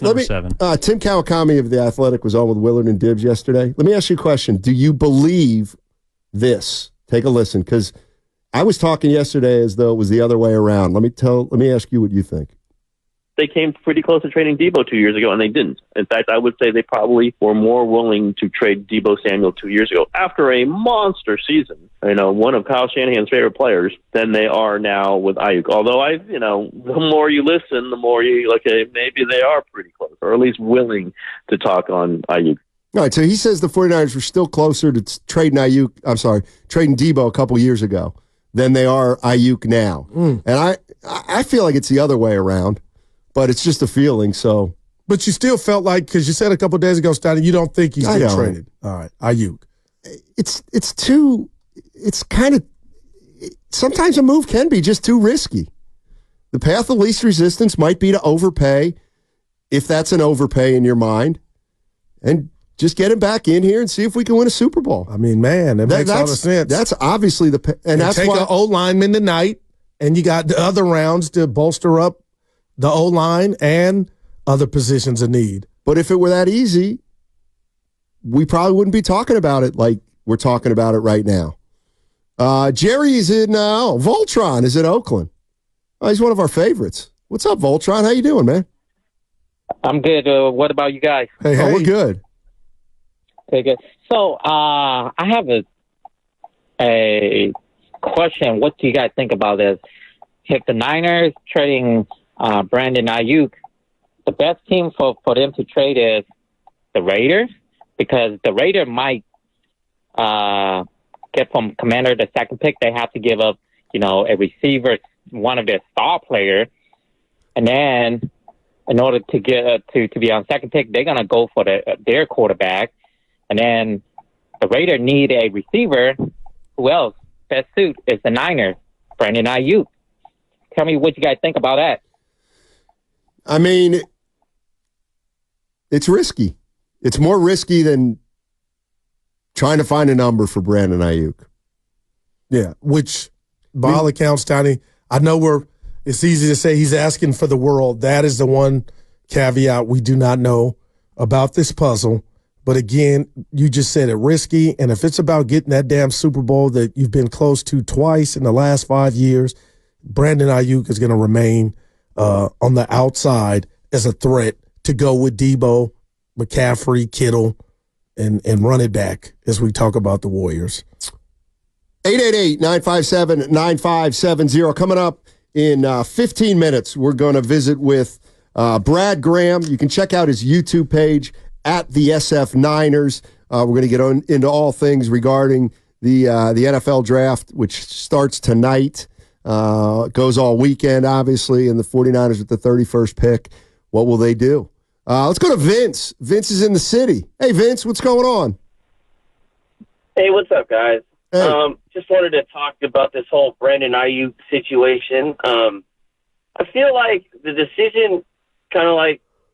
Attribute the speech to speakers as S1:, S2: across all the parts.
S1: Number 7.
S2: Tim Kawakami of The Athletic was on with Willard and Dibbs yesterday. Let me ask you a question. Do you believe this? Take a listen, because I was talking yesterday as though it was the other way around. Let me ask you what you think.
S3: They came pretty close to trading Debo 2 years ago, and they didn't. In fact, I would say they probably were more willing to trade Debo Samuel 2 years ago after a monster season, one of Kyle Shanahan's favorite players, than they are now with Aiyuk. Although, the more you listen, the more you, okay, maybe they are pretty close, or at least willing to talk on Aiyuk.
S2: All right, so he says the 49ers were still closer to trading Debo a couple years ago than they are Aiyuk now. And I feel like it's the other way around. But it's just a feeling, so.
S4: But you still felt like, because you said a couple of days ago, Steiny, you don't think he's getting traded. All right, Aiyuk.
S2: It's kind of, sometimes a move can be just too risky. The path of least resistance might be to overpay, if that's an overpay in your mind, and just get him back in here and see if we can win a Super Bowl.
S4: I mean, man, that makes all the sense.
S2: That's obviously and that's
S4: take
S2: why.
S4: Take an O-lineman tonight, and you got the other rounds to bolster up the O-line and other positions of need.
S2: But if it were that easy, we probably wouldn't be talking about it like we're talking about it right now. Jerry's in Voltron is in Oakland. Oh, he's one of our favorites. What's up, Voltron? How you doing, man?
S5: I'm good. What about you guys?
S2: Hey. We're good.
S5: Okay, good. So I have a question. What do you guys think about this? If the Niners trading Brandon Aiyuk, the best team for them to trade is the Raiders, because the Raiders might get from Commander the second pick. They have to give up, a receiver, one of their star players, and then in order to get to be on second pick, they're gonna go for their quarterback, and then the Raiders need a receiver. Who else? Best suit is the Niners, Brandon Aiyuk. Tell me what you guys think about that.
S2: I mean, it's risky. It's more risky than trying to find a number for Brandon Aiyuk.
S4: Yeah, which, by all accounts, Tony, I know it's easy to say he's asking for the world. That is the one caveat we do not know about this puzzle. But again, you just said it, risky. And if it's about getting that damn Super Bowl that you've been close to twice in the last 5 years, Brandon Aiyuk is going to remain on the outside as a threat to go with Debo, McCaffrey, Kittle, and run it back as we talk about the Warriors.
S2: 888-957-9570. Coming up in 15 minutes, we're going to visit with Brad Graham. You can check out his YouTube page at the SF Niners. We're going to get into all things regarding the NFL draft, which starts tonight. Goes all weekend, obviously, and the 49ers with the 31st pick. What will they do? Let's go to Vince. Vince is in the city. Hey, Vince, what's going on?
S6: Hey, what's up, guys?
S2: Hey.
S6: Just wanted to talk about this whole Brandon Aiyuk situation. I feel like the decision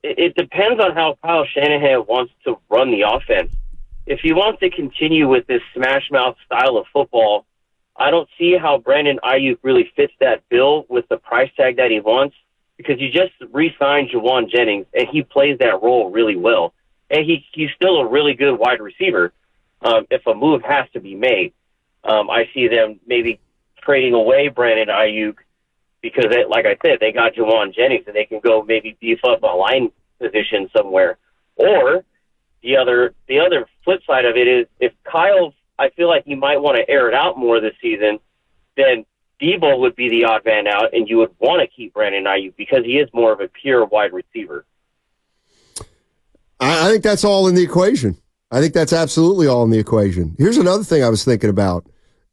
S6: it depends on how Kyle Shanahan wants to run the offense. If he wants to continue with this smash-mouth style of football, I don't see how Brandon Aiyuk really fits that bill with the price tag that he wants, because you just re-signed Juwan Jennings, and he plays that role really well. And he's still a really good wide receiver. If a move has to be made, I see them maybe trading away Brandon Aiyuk because, like I said, they got Juwan Jennings, and they can go maybe beef up a line position somewhere. Or the other flip side of it is, if Kyle, I feel like he might want to air it out more this season, then Debo would be the odd man out, and you would want to keep Brandon Aiyuk because he is more of a pure wide receiver.
S2: I think that's all in the equation. I think that's absolutely all in the equation. Here's another thing I was thinking about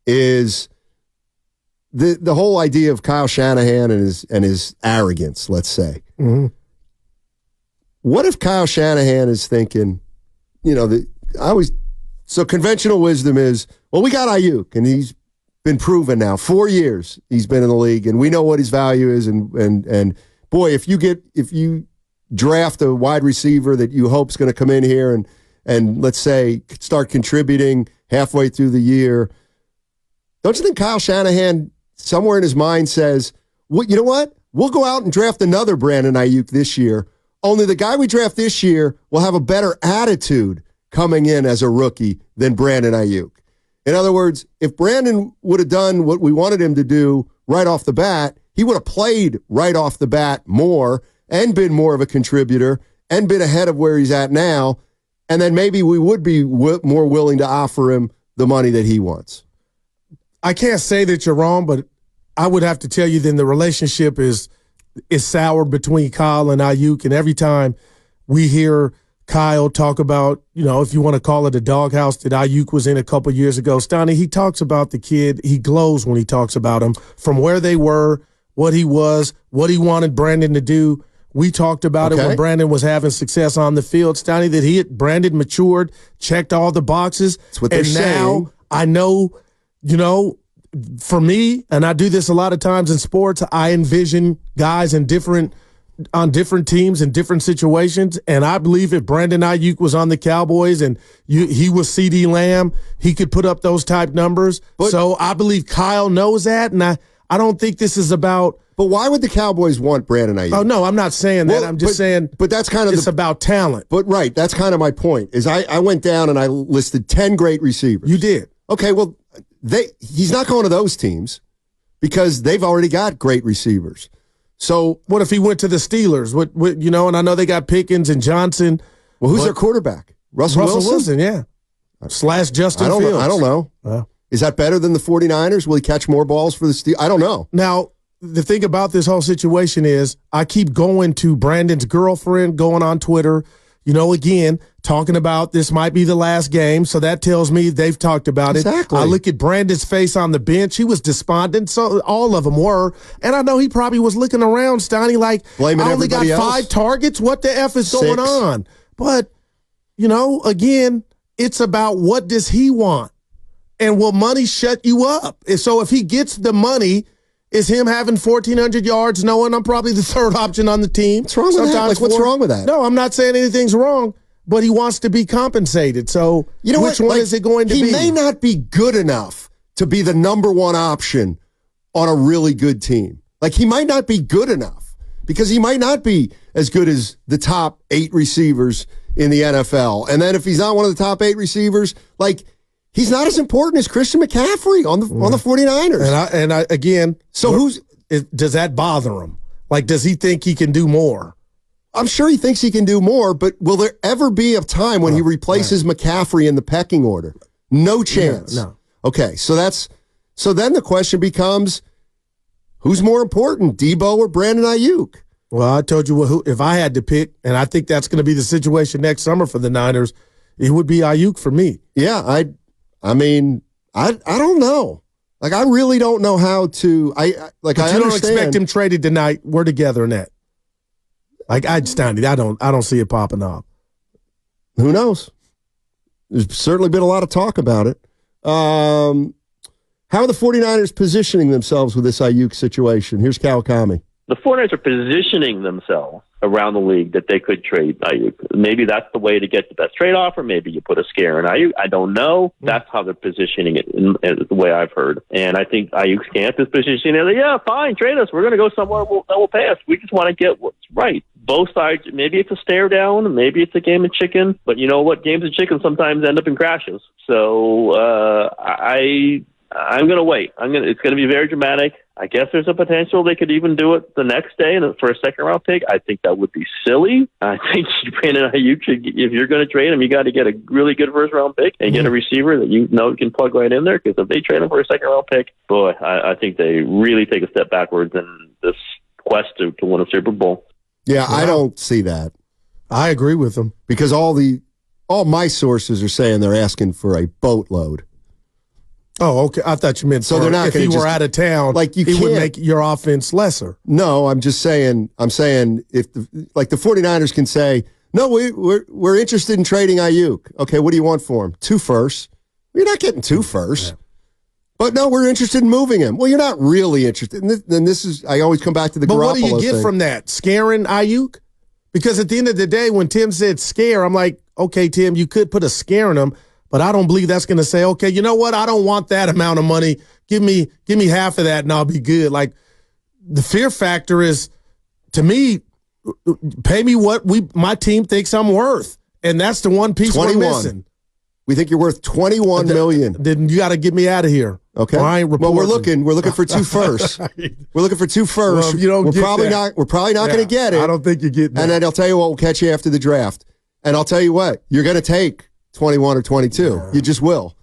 S2: is the whole idea of Kyle Shanahan and his arrogance, let's say.
S4: Mm-hmm.
S2: What if Kyle Shanahan is thinking, so conventional wisdom is, well, we got Aiyuk, and he's been proven now. 4 years he's been in the league, and we know what his value is. And boy, if you draft a wide receiver that you hope's going to come in here and let's say start contributing halfway through the year, don't you think Kyle Shanahan somewhere in his mind says, well, you know what? We'll go out and draft another Brandon Aiyuk this year Only the guy we draft this year will have a better attitude coming in as a rookie than Brandon Aiyuk. In other words, if Brandon would have done what we wanted him to do right off the bat, he would have played right off the bat more and been more of a contributor and been ahead of where he's at now, and then maybe we would be more willing to offer him the money that he wants.
S4: I can't say that you're wrong, but I would have to tell you then the relationship is soured between Kyle and Aiyuk, and every time we hear Kyle talk about, if you want to call it a doghouse that Aiyuk was in a couple years ago, Steiny, he talks about the kid. He glows when he talks about him, from where they were, what he was, what he wanted Brandon to do. We talked about it when Brandon was having success on the field, Steiny, that Brandon matured, checked all the boxes.
S2: That's what they're saying.
S4: Now I know, for me, and I do this a lot of times in sports, I envision guys on different teams in different situations, and I believe if Brandon Aiyuk was on the Cowboys and he was CeeDee Lamb, he could put up those type numbers. So I believe Kyle knows that, and I don't think this is about.
S2: But why would the Cowboys want Brandon Aiyuk?
S4: Oh, no, I'm not saying that. I'm just saying
S2: but that's kind of
S4: it's about talent.
S2: But right, that's kind of my point, is I went down and I listed 10 great receivers.
S4: You did.
S2: Okay, well, he's not going to those teams because they've already got great receivers. So
S4: what if he went to the Steelers? What and I know they got Pickens and Johnson.
S2: Well, who's their quarterback? Russell Wilson,
S4: yeah. / Justin Fields.
S2: I don't know. Is that better than the 49ers? Will he catch more balls for the Steelers? I don't know.
S4: Now, the thing about this whole situation is I keep going to Brandon's girlfriend, going on Twitter, again, talking about this might be the last game. So that tells me they've talked about it. I look at Brandon's face on the bench. He was despondent. So all of them were. And I know he probably was looking around, Steiny, like,
S2: blaming
S4: I only got
S2: everybody else.
S4: 5 targets. What the F is going on? But, again, it's about what does he want? And will money shut you up? So if he gets the money, is him having 1,400 yards, knowing I'm probably the third option on the team?
S2: What's wrong with that? What's wrong with that?
S4: No, I'm not saying anything's wrong, but he wants to be compensated. So which one is it going to be?
S2: He may not be good enough to be the number one option on a really good team. Like, he might not be good enough because he might not be as good as the top 8 receivers in the NFL. And then if he's not one of the top 8 receivers, he's not as important as Christian McCaffrey on the 49ers.
S4: And I again,
S2: so
S4: does that bother him? Does he think he can do more?
S2: I'm sure he thinks he can do more, but will there ever be a time when he replaces McCaffrey in the pecking order? No chance.
S4: No.
S2: Okay, so then the question becomes, who's more important, Debo or Brandon Aiyuk?
S4: Well, I told you if I had to pick, and I think that's going to be the situation next summer for the Niners, it would be Aiyuk for me.
S2: Yeah, I mean, I don't know. I really don't know how to. I
S4: don't expect him traded tonight. We're together in that. Steiny, I don't see it popping off.
S2: Who knows? There's certainly been a lot of talk about it. How are the 49ers positioning themselves with this Aiyuk situation? Here's Kawakami.
S3: The 49ers are positioning themselves around the league that they could trade Aiyuk. Maybe that's the way to get the best trade offer. Maybe you put a scare in Aiyuk. I don't know. That's how they're positioning it, the way I've heard. And I think Aiyuk's camp is positioning it. Yeah, fine, trade us. We're going to go somewhere that will pay us. We just want to get what's right. Both sides, maybe it's a stare down, maybe it's a game of chicken. But you know what? Games of chicken sometimes end up in crashes. So I'm going to wait. It's going to be very dramatic. I guess there's a potential they could even do it the next day for a second-round pick. I think that would be silly. I think Brandon Aiyuk, if you're going to trade him, you got to get a really good first-round pick and get a receiver that you can plug right in there. Because if they trade him for a second-round pick, boy, I think they really take a step backwards in this quest to win a Super Bowl.
S2: Yeah, I don't see that.
S4: I agree with them
S2: because all my sources are saying they're asking for a boatload.
S4: Oh, okay. I thought you meant
S2: so they're not.
S4: If he were out of town, it would make your offense lesser.
S2: No, I'm just saying. I'm saying if the 49ers can say, no, we're interested in trading Aiyuk. Okay, what do you want for him? 2 firsts. You're not getting 2 firsts. Yeah. But no, we're interested in moving him. Well, you're not really interested. And then this is. I always come back to the Garoppolo thing.
S4: But what do you get from that? Scaring Aiyuk? Because at the end of the day, when Tim said scare, I'm like, okay, Tim, you could put a scare in him. But I don't believe that's going to say, okay, you know what? I don't want that amount of money. Give me half of that and I'll be good. The fear factor is, to me, pay me what my team thinks I'm worth, and that's the one piece
S2: 21.
S4: we're missing.
S2: We think you're worth $21 million.
S4: Then you got to get me out of here.
S2: Okay. Well, we're looking for 2 firsts. We're looking for 2 firsts.
S4: Well,
S2: we're probably not going to get it.
S4: I don't think you get that.
S2: And then I'll tell you what, we'll catch you after the draft. And I'll tell you what, you're going to take 21 or 22. Yeah. You just will,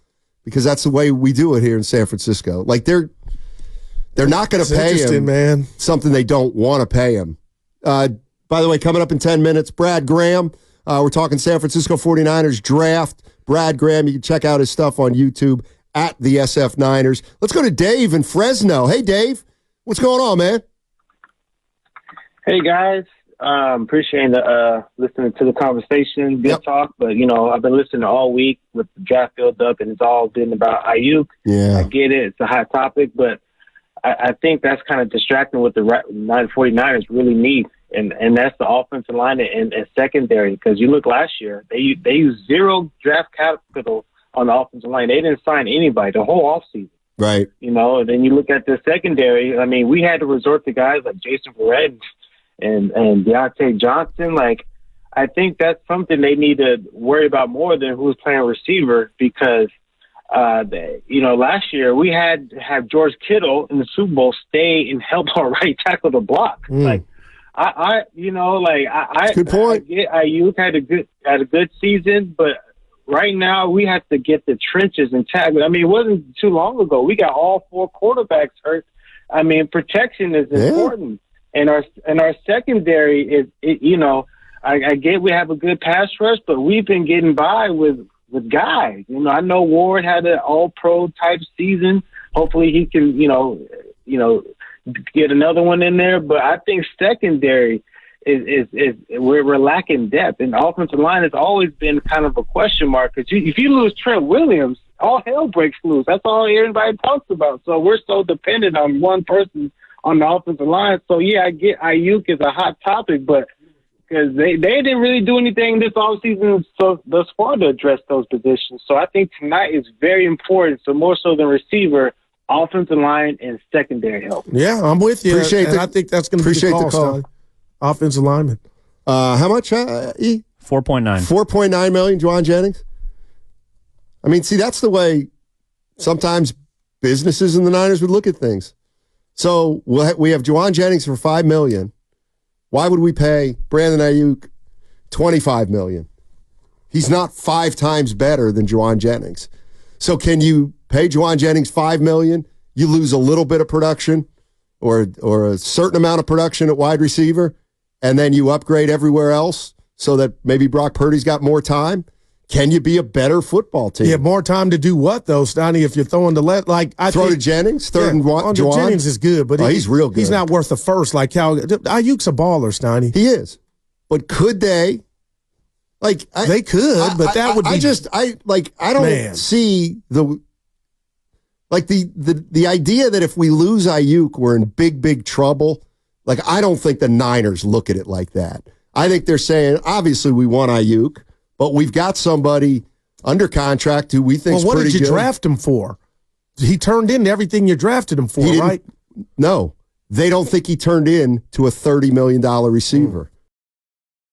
S2: because that's the way we do it here in San Francisco. Like they're not going to pay him something they don't want to pay him. By the way, coming up in 10 minutes, Brad Graham. We're talking San Francisco 49ers draft. Brad Graham, you can check out his stuff on YouTube at the SF Niners. Let's go to Dave in Fresno. Hey, Dave. What's going on, man?
S1: Hey, guys. Appreciating listening to the conversation, good talk. But, I've been listening all week with the draft build up, and it's all been about Aiyuk.
S2: Yeah.
S1: I get it. It's a hot topic, but I think that's kind of distracting what the 49ers really need. And that's the offensive line and secondary, because you look last year, they used 0 draft capital on the offensive line. They didn't sign anybody the whole offseason.
S2: Right.
S1: And then you look at the secondary. I mean, we had to resort to guys like Jason Verrett and Deontay Johnson. Like, I think that's something they need to worry about more than who's playing receiver, because last year we had to have George Kittle in the Super Bowl stay and help our right tackle to block. Like,
S2: good point.
S1: I get Aiyuk had a good season, but right now we have to get the trenches intact. I mean, it wasn't too long ago we got all 4 quarterbacks hurt. I mean, protection is important, and our secondary is. I get we have a good pass rush, but we've been getting by with guys. I know Ward had an All-Pro type season. Hopefully he can, get another one in there. But I think secondary is we're lacking depth, and the offensive line has always been kind of a question mark. Because if you lose Trent Williams, all hell breaks loose. That's all everybody talks about. So we're so dependent on one person on the offensive line. So I get Aiyuk is a hot topic, but because they didn't really do anything this offseason thus far to address those positions. So I think tonight is very important. So more so than receiver, offensive line and secondary help.
S4: Yeah, I'm with you. I think that's going to be the call. Offensive lineman.
S2: How much, E?
S7: 4.9.
S2: $4.9 million, Juwan Jennings? I mean, see, that's the way sometimes businesses in the Niners would look at things. So we have Juwan Jennings for $5 million. Why would we pay Brandon Aiyuk $25 million? He's not 5 times better than Juwan Jennings. So can you pay Juwan Jennings $5 million? You lose a little bit of production or a certain amount of production at wide receiver, and then you upgrade everywhere else so that maybe Brock Purdy's got more time? Can you be a better football team?
S4: You have more time to do what, though, Steiny, if you're throwing
S2: to Jennings, third and one.
S4: Jennings is good, but
S2: he's real good.
S4: He's not worth the first like how Ayuk's a baller, Steiny.
S2: He is. But could they?
S4: They could, but that would be.
S2: I don't see the idea that if we lose Aiyuk, we're in big trouble. Like, I don't think the Niners look at it like that. I think they're saying, obviously, we want Aiyuk, but we've got somebody under contract who we think is pretty good.
S4: What did you draft him for? He turned in everything you drafted him for, right?
S2: No. They don't think he turned in to a $30 million receiver.